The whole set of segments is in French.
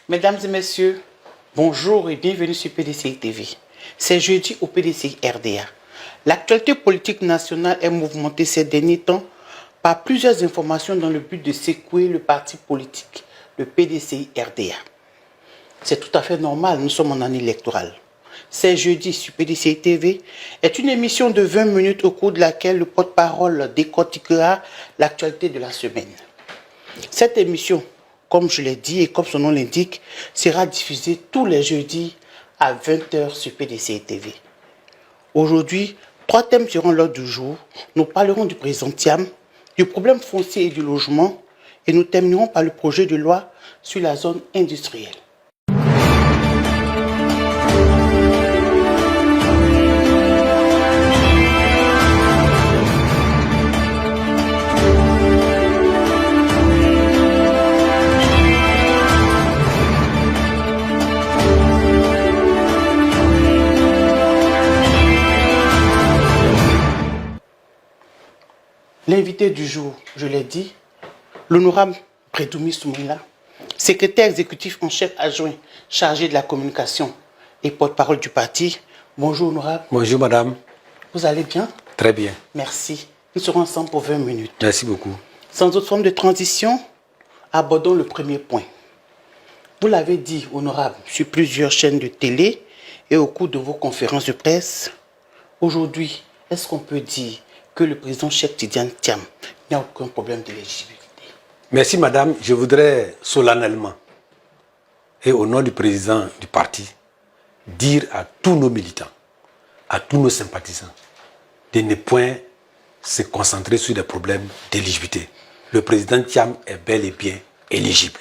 Mesdames et messieurs, bonjour et bienvenue sur PDCI TV. C'est jeudi au PDCI RDA. L'actualité politique nationale est mouvementée ces derniers temps par plusieurs informations dans le but de secouer le parti politique, le PDCI RDA. C'est tout à fait normal, nous sommes en année électorale. C'est jeudi sur PDCI TV est une émission de 20 minutes au cours de laquelle le porte-parole décortiquera l'actualité de la semaine. Cette émission, comme je l'ai dit et comme son nom l'indique, sera diffusée tous les jeudis à 20 h sur PDCI TV. Aujourd'hui, 3 thèmes seront l'ordre du jour. Nous parlerons du président Thiam, du problème foncier et du logement, et nous terminerons par le projet de loi sur la zone industrielle. L'invité du jour, je l'ai dit, l'honorable Prédoumi Soumaïla, secrétaire exécutif en chef adjoint chargé de la communication et porte-parole du parti. Bonjour honorable. Bonjour madame. Vous allez bien? Très bien. Merci. Nous serons ensemble pour 20 minutes. Merci beaucoup. Sans autre forme de transition, abordons le premier point. Vous l'avez dit, honorable, sur plusieurs chaînes de télé et au cours de vos conférences de presse. Aujourd'hui, est-ce qu'on peut dire que le président Cheikh Tidiane Thiam n'a aucun problème d'éligibilité? Merci madame. Je voudrais solennellement et au nom du président du parti dire à tous nos militants, à tous nos sympathisants de ne point se concentrer sur des problèmes d'éligibilité. Le président Thiam est bel et bien éligible.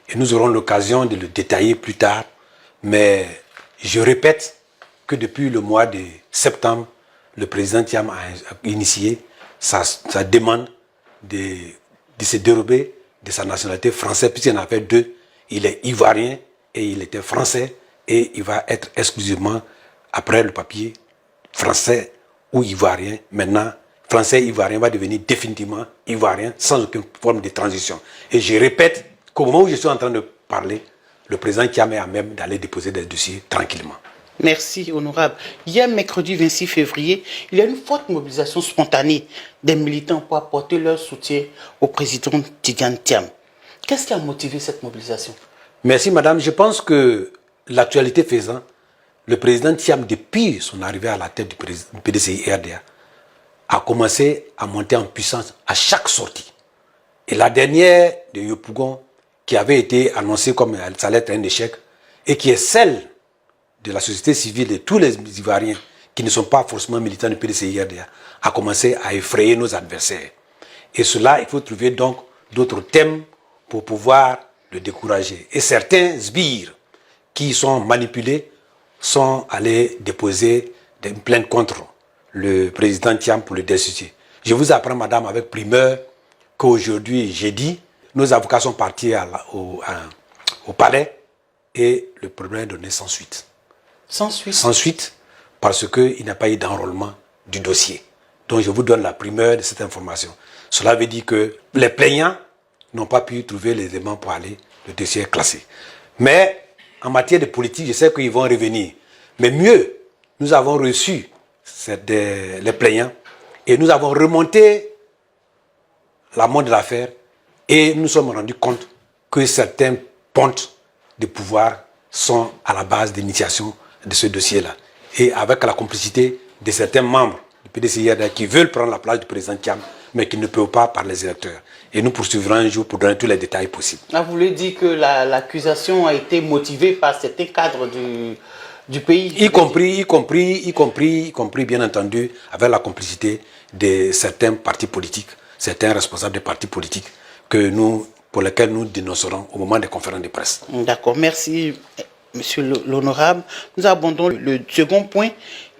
Et nous aurons l'occasion de le détailler plus tard. Mais je répète que depuis le mois de septembre, le président Thiam a initié sa demande de se dérober de sa nationalité française, puisqu'il en a fait deux. Il est ivoirien et il était français, et il va être exclusivement, après le papier, français ou ivoirien. Maintenant, français et ivoirien va devenir définitivement ivoirien sans aucune forme de transition. Et je répète qu'au moment où je suis en train de parler, le président Thiam est à même d'aller déposer des dossiers tranquillement. Merci, honorable. Hier, mercredi 26 février, il y a une forte mobilisation spontanée des militants pour apporter leur soutien au président Tidiane Thiam. Qu'est-ce qui a motivé cette mobilisation? Merci, madame. Je pense que l'actualité faisant, le président Thiam, depuis son arrivée à la tête du PDCI RDA, a commencé à monter en puissance à chaque sortie. Et la dernière de Yopougon, qui avait été annoncée comme ça allait être un échec, et qui est celle de la société civile et tous les Ivoiriens qui ne sont pas forcément militants du PDCI RDA, a commencé à effrayer nos adversaires. Et cela, il faut trouver donc d'autres thèmes pour pouvoir le décourager. Et certains sbires qui sont manipulés sont allés déposer une plainte contre le président Thiam pour le destituer. Je vous apprends, madame, avec primeur, qu'aujourd'hui, jeudi, nos avocats sont partis au palais et le problème est donné sans suite. Sans suite? Sans suite, parce qu'il n'y a pas eu d'enrôlement du dossier. Donc je vous donne la primeur de cette information. Cela veut dire que les plaignants n'ont pas pu trouver les éléments pour aller, le dossier est classé. Mais en matière de politique, je sais qu'ils vont revenir. Mais mieux, nous avons reçu les plaignants et nous avons remonté la mode de l'affaire et nous nous sommes rendus compte que certains pontes de pouvoir sont à la base d'initiation de ce dossier-là. Et avec la complicité de certains membres du PDCI qui veulent prendre la place du président Thiam, mais qui ne peuvent pas par les électeurs. Et nous poursuivrons un jour pour donner tous les détails possibles. Ah, vous voulez dire que l'accusation a été motivée par certains cadres du pays? Y compris, bien entendu, avec la complicité de certains partis politiques, certains responsables des partis politiques pour lesquels nous dénoncerons au moment des conférences de presse. D'accord, merci monsieur l'honorable. Nous abordons le second point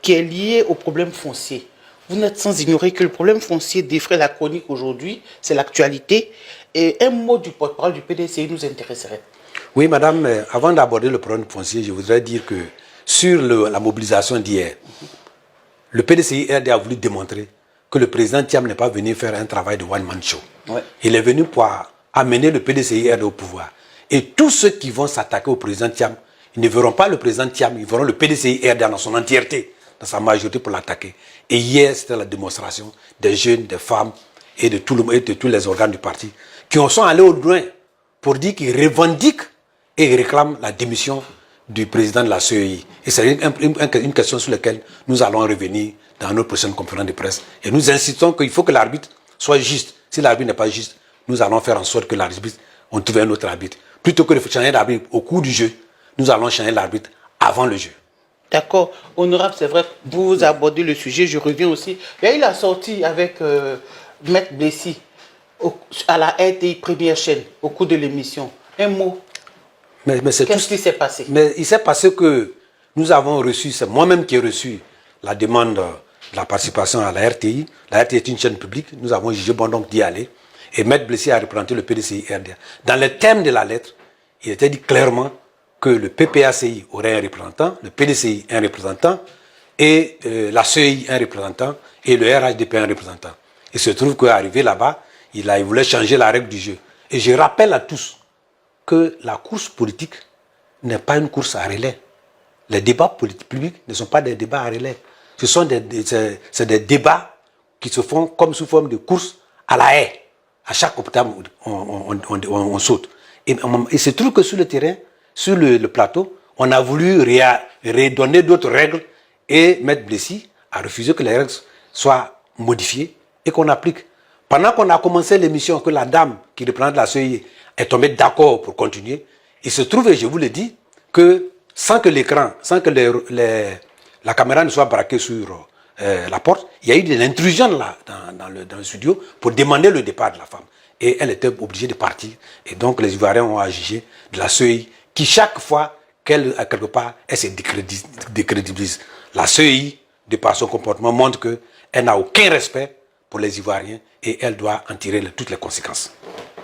qui est lié au problème foncier. Vous n'êtes sans ignorer que le problème foncier défraie la chronique aujourd'hui, c'est l'actualité. Et un mot du porte-parole du PDCI nous intéresserait. Oui, madame, avant d'aborder le problème foncier, je voudrais dire que sur la mobilisation d'hier, le PDCI RD a voulu démontrer que le président Thiam n'est pas venu faire un travail de one-man show. Ouais. Il est venu pour amener le PDCI RD au pouvoir. Et tous ceux qui vont s'attaquer au président Thiam, ils ne verront pas le président Thiam, ils verront le PDCI RDA dans son entièreté, dans sa majorité pour l'attaquer. Et hier, c'était la démonstration des jeunes, des femmes et de tous les organes du parti qui sont allés au loin pour dire qu'ils revendiquent et ils réclament la démission du président de la CEI. Et c'est une question sur laquelle nous allons revenir dans notre prochaine conférence de presse. Et nous insistons qu'il faut que l'arbitre soit juste. Si l'arbitre n'est pas juste, nous allons faire en sorte que l'arbitre, on trouve un autre arbitre. Plutôt que de changer l'arbitre au cours du jeu, nous allons changer l'arbitre avant le jeu. D'accord. Honorable, c'est vrai, vous abordez le sujet, je reviens aussi. Il y a eu la sortie avec Maître Blessy à la RTI Première Chaîne au cours de l'émission. Un mot. Qu'est-ce qui s'est passé? Mais il s'est passé que nous avons reçu, c'est moi-même qui ai reçu la demande de la participation à la RTI. La RTI est une chaîne publique, nous avons jugé bon donc d'y aller. Et Maître Blessy a représenté le PDCI RDA. Dans le thème de la lettre, il était dit clairement que le PPACI aurait un représentant, le PDCI un représentant, et la CEI un représentant, et le RHDP un représentant. Il se trouve qu'arrivé là-bas, il voulait changer la règle du jeu. Et je rappelle à tous que la course politique n'est pas une course à relais. Les débats politiques publics ne sont pas des débats à relais. Ce sont des débats qui se font comme sous forme de course à la haie. À chaque octave, on saute. Et il se trouve que sur le terrain, sur le plateau, on a voulu redonner d'autres règles et Maître Blessy a refusé que les règles soient modifiées et qu'on applique. Pendant qu'on a commencé l'émission, que la dame qui représente la CEI est tombée d'accord pour continuer, il se trouve, et je vous le dis, que sans que l'écran, sans que la caméra ne soit braquée sur la porte, il y a eu de l'intrusion là, dans le studio pour demander le départ de la femme. Et elle était obligée de partir. Et donc les Ivoiriens ont à juger de la CEI qui chaque fois qu'elle, à quelque part, elle se décrédibilise. La CEI, de par son comportement, montre qu'elle n'a aucun respect pour les Ivoiriens et elle doit en tirer toutes les conséquences.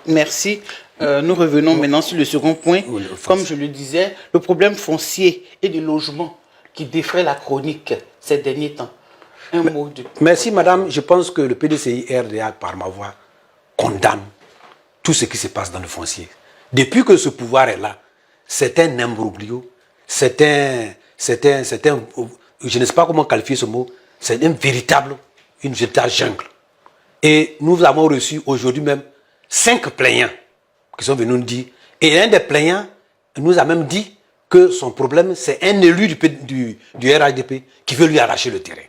Merci. Nous revenons maintenant sur le second point. Oui, comme je le disais, le problème foncier et de logement qui défraie la chronique ces derniers temps. Un mot de... Merci madame. Je pense que le PDCI RDA, par ma voix, condamne tout ce qui se passe dans le foncier. Depuis que ce pouvoir est là, c'est un imbroglio, c'est un, je ne sais pas comment qualifier ce mot, c'est une véritable jungle. Et nous avons reçu aujourd'hui même 5 plaignants qui sont venus nous dire, et un des plaignants nous a même dit que son problème, c'est un élu du RHDP qui veut lui arracher le terrain,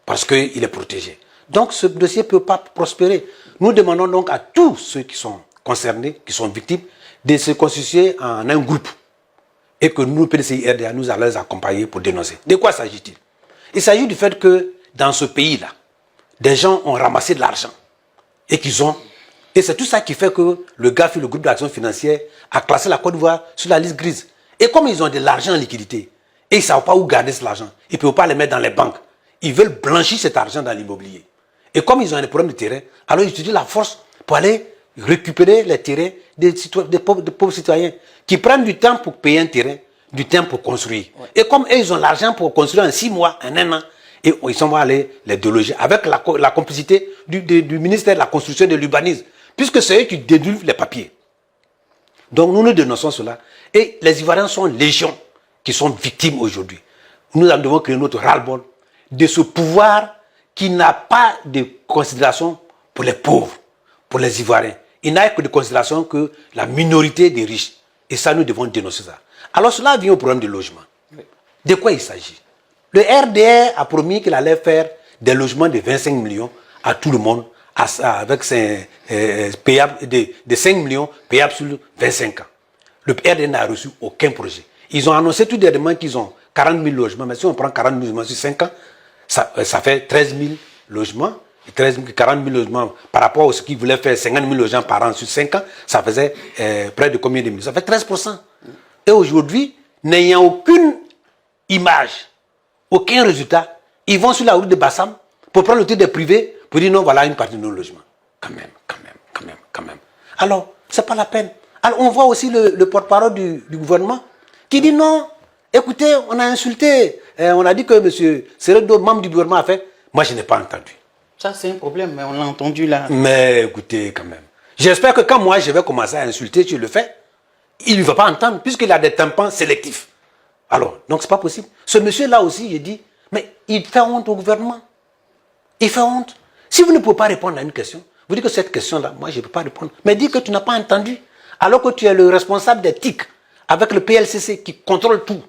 parce qu'il est protégé. Donc ce dossier ne peut pas prospérer. Nous demandons donc à tous ceux qui sont concernés, qui sont victimes, de se constituer en un groupe. Et que nous, PDCI RDA, nous allons les accompagner pour dénoncer. De quoi s'agit-il? Il s'agit du fait que dans ce pays-là, des gens ont ramassé de l'argent. Et c'est tout ça qui fait que le GAFI, le groupe d'action financière, a classé la Côte d'Ivoire sur la liste grise. Et comme ils ont de l'argent en liquidité, et ils ne savent pas où garder cet argent, ils ne peuvent pas le mettre dans les banques. Ils veulent blanchir cet argent dans l'immobilier. Et comme ils ont des problèmes de terrain, alors ils utilisent la force pour aller récupérer les terrains des pauvres citoyens qui prennent du temps pour payer un terrain, du temps pour construire. Ouais. Et comme eux, ils ont l'argent pour construire en 6 mois, en 1 an, et ils sont allés les déloger avec la complicité du ministère de la Construction et de l'Urbanisme, puisque c'est eux qui délivrent les papiers. Donc nous dénonçons cela. Et les Ivoiriens sont légion qui sont victimes aujourd'hui. Nous devons créer notre ras-le-bol de ce pouvoir qui n'a pas de considération pour les pauvres, pour les Ivoiriens. Il n'a que de considération que la minorité des riches. Et ça, nous devons dénoncer ça. Alors cela vient au problème du logement. De quoi il s'agit? Le RDR a promis qu'il allait faire des logements de 25 millions à tout le monde, avec de 5 millions payables sur 25 ans. Le RDR n'a reçu aucun projet. Ils ont annoncé tout dernièrement qu'ils ont 40 000 logements, mais si on prend 40 000 logements sur 5 ans, ça fait 13 000 logements. 40 000 logements par rapport à ce qu'ils voulaient faire 50 000 logements par an sur 5 ans, ça faisait près de combien de millions? Ça fait 13%. Et aujourd'hui, n'ayant aucune image, aucun résultat, ils vont sur la route de Bassam pour prendre le titre des privés pour dire non, voilà une partie de nos logements. Quand même. Alors, c'est pas la peine. Alors, on voit aussi le porte-parole du gouvernement qui dit non, écoutez, on a insulté, on a dit que M. Seredo, membre du gouvernement, a fait. Moi, je n'ai pas entendu. Ça, c'est un problème, mais on l'a entendu là. Mais écoutez, quand même. J'espère que quand moi, je vais commencer à insulter, tu le fais. il ne va pas entendre, puisqu'il a des tympans sélectifs. Alors, donc c'est pas possible. Ce monsieur-là aussi, j'ai dit, mais il fait honte au gouvernement. Il fait honte. Si vous ne pouvez pas répondre à une question, vous dites que cette question-là, moi je ne peux pas répondre. Mais dites que tu n'as pas entendu. Alors que tu es le responsable des TIC, avec le PLCC qui contrôle tout.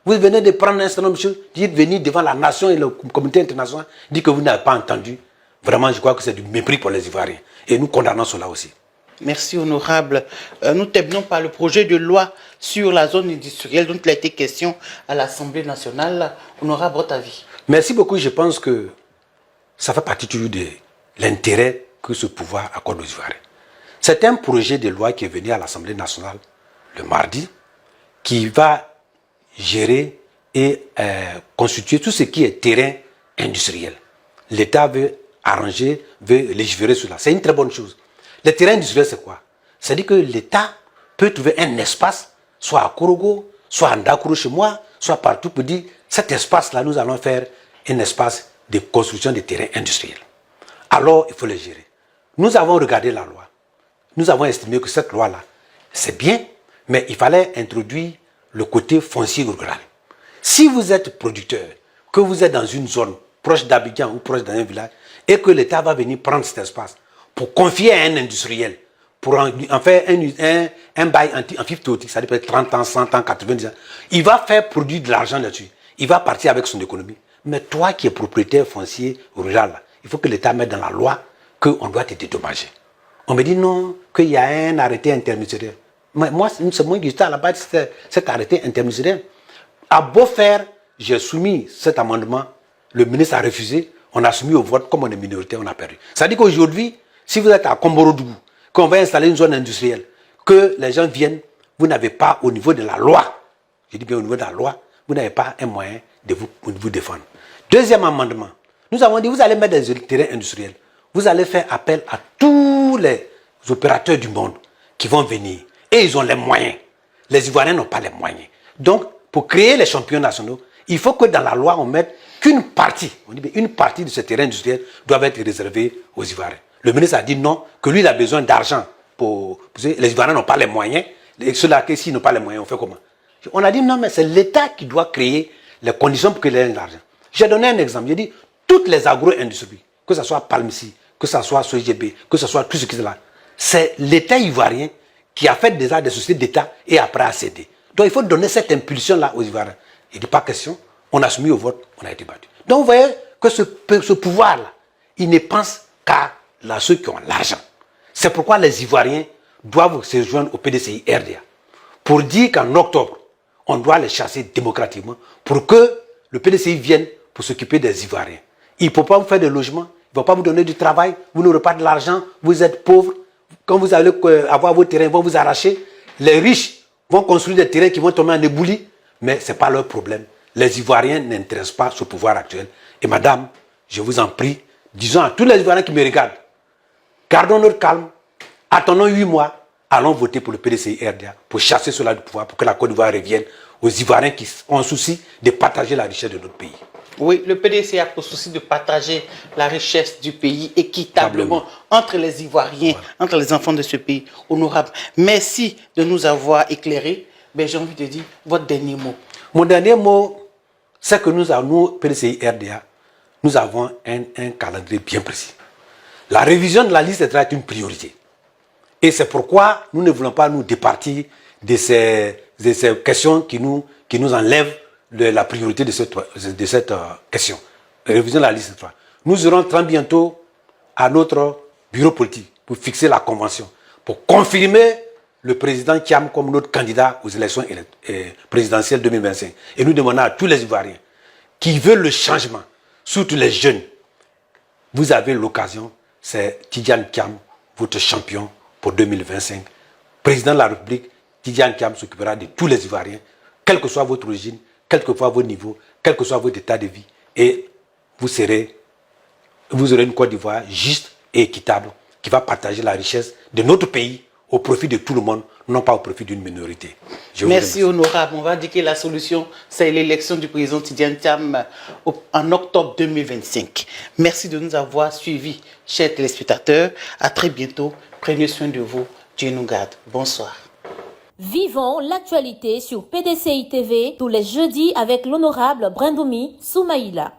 Vous venez de prendre un certain nombre de choses, venir devant la nation et la communauté internationale, dire que vous n'avez pas entendu. Vraiment, je crois que c'est du mépris pour les Ivoiriens. Et nous condamnons cela aussi. Merci, honorable. Nous terminons par le projet de loi sur la zone industrielle dont il a été question à l'Assemblée nationale. Honorable, votre avis? Merci beaucoup. Je pense que ça fait partie toujours de l'intérêt que ce pouvoir accorde aux Ivoiriens. C'est un projet de loi qui est venu à l'Assemblée nationale le mardi, qui va gérer et constituer tout ce qui est terrain industriel. L'État veut arranger, veut légiférer sur cela. C'est une très bonne chose. Le terrain industriel, c'est quoi? C'est-à-dire que l'État peut trouver un espace, soit à Korogo, soit à Ndakuru chez moi, soit partout, pour dire, cet espace-là, nous allons faire un espace de construction de terrains industriels. Alors, il faut le gérer. Nous avons regardé la loi. Nous avons estimé que cette loi-là, c'est bien, mais il fallait introduire le côté foncier rural. Si vous êtes producteur, que vous êtes dans une zone proche d'Abidjan ou proche d'un village, et que l'État va venir prendre cet espace pour confier à un industriel, pour en faire un bail amphithéotique, ça peut être 30 ans, 100 ans, 90 ans, il va faire produire de l'argent là-dessus. Il va partir avec son économie. Mais toi qui es propriétaire foncier rural, il faut que l'État mette dans la loi qu'on doit te dédommager. On me dit non, qu'il y a un arrêté interministériel. Mais moi, c'est moi qui suis à la base de cet arrêté interministériel. À beau faire, j'ai soumis cet amendement, le ministre a refusé, on a soumis au vote, comme on est minoritaire, on a perdu. Ça dit qu'aujourd'hui, si vous êtes à Komborodougou, qu'on va installer une zone industrielle, que les gens viennent, vous n'avez pas au niveau de la loi, je dis bien au niveau de la loi, vous n'avez pas un moyen de vous défendre. Deuxième amendement, nous avons dit, vous allez mettre des terrains industriels, vous allez faire appel à tous les opérateurs du monde qui vont venir. Et ils ont les moyens. Les Ivoiriens n'ont pas les moyens. Donc, pour créer les champions nationaux, il faut que dans la loi, on mette qu'une partie, on dit une partie de ce terrain industriel doit être réservée aux Ivoiriens. Le ministre a dit non, que lui, il a besoin d'argent. Les Ivoiriens n'ont pas les moyens. Et ceux-là, s'ils n'ont pas les moyens, on fait comment? On a dit non, mais c'est l'État qui doit créer les conditions pour qu'ils aient l'argent. J'ai donné un exemple. J'ai dit, toutes les agro-industries, que ce soit Palmissi, que ce soit SOGB, que ce soit tout ce qui est là, c'est l'État ivoirien qui a fait déjà des sociétés d'État et après a cédé. Donc il faut donner cette impulsion-là aux Ivoiriens. Il dit pas question, on a soumis au vote, on a été battu. Donc vous voyez que ce pouvoir-là, il ne pense qu'à ceux qui ont l'argent. C'est pourquoi les Ivoiriens doivent se joindre au PDCI RDA pour dire qu'en octobre, on doit les chasser démocratiquement pour que le PDCI vienne pour s'occuper des Ivoiriens. Il ne peut pas vous faire des logements, il ne va pas vous donner du travail, vous n'aurez pas de l'argent, vous êtes pauvres. Quand vous allez avoir vos terrains, ils vont vous arracher. Les riches vont construire des terrains qui vont tomber en éboulis, mais ce n'est pas leur problème. Les Ivoiriens n'intéressent pas ce pouvoir actuel. Et madame, je vous en prie, disons à tous les Ivoiriens qui me regardent, gardons notre calme, attendons 8 mois, allons voter pour le PDCI RDA, pour chasser cela du pouvoir, pour que la Côte d'Ivoire revienne aux Ivoiriens qui ont un souci de partager la richesse de notre pays. Oui, le PDC a pour souci de partager la richesse du pays équitablement entre les Ivoiriens, entre les enfants de ce pays. Honorable, merci de nous avoir éclairés. Ben, j'ai envie de dire votre dernier mot. Mon dernier mot, c'est que nous, PDCI RDA, nous avons un calendrier bien précis. La révision de la liste est une priorité. Et c'est pourquoi nous ne voulons pas nous départir de ces questions qui nous enlèvent la priorité de cette question. La révision de la liste 3. Nous irons très bientôt à notre bureau politique pour fixer la convention, pour confirmer le président Thiam comme notre candidat aux élections présidentielles 2025. Et nous demandons à tous les Ivoiriens qui veulent le changement, surtout les jeunes, vous avez l'occasion, c'est Tidjane Thiam, votre champion pour 2025. Président de la République, Tidjane Thiam s'occupera de tous les Ivoiriens, quelle que soit votre origine, quel que soit vos niveaux, quel que soit votre état de vie, et vous aurez une Côte d'Ivoire juste et équitable qui va partager la richesse de notre pays au profit de tout le monde, non pas au profit d'une minorité. Merci honorable. On va dire que la solution, c'est l'élection du président Tidjane Thiam en octobre 2025. Merci de nous avoir suivis, chers téléspectateurs. À très bientôt. Prenez soin de vous. Dieu nous garde. Bonsoir. Vivons l'actualité sur PDCI TV tous les jeudis avec l'honorable Brindoumi Soumaïla.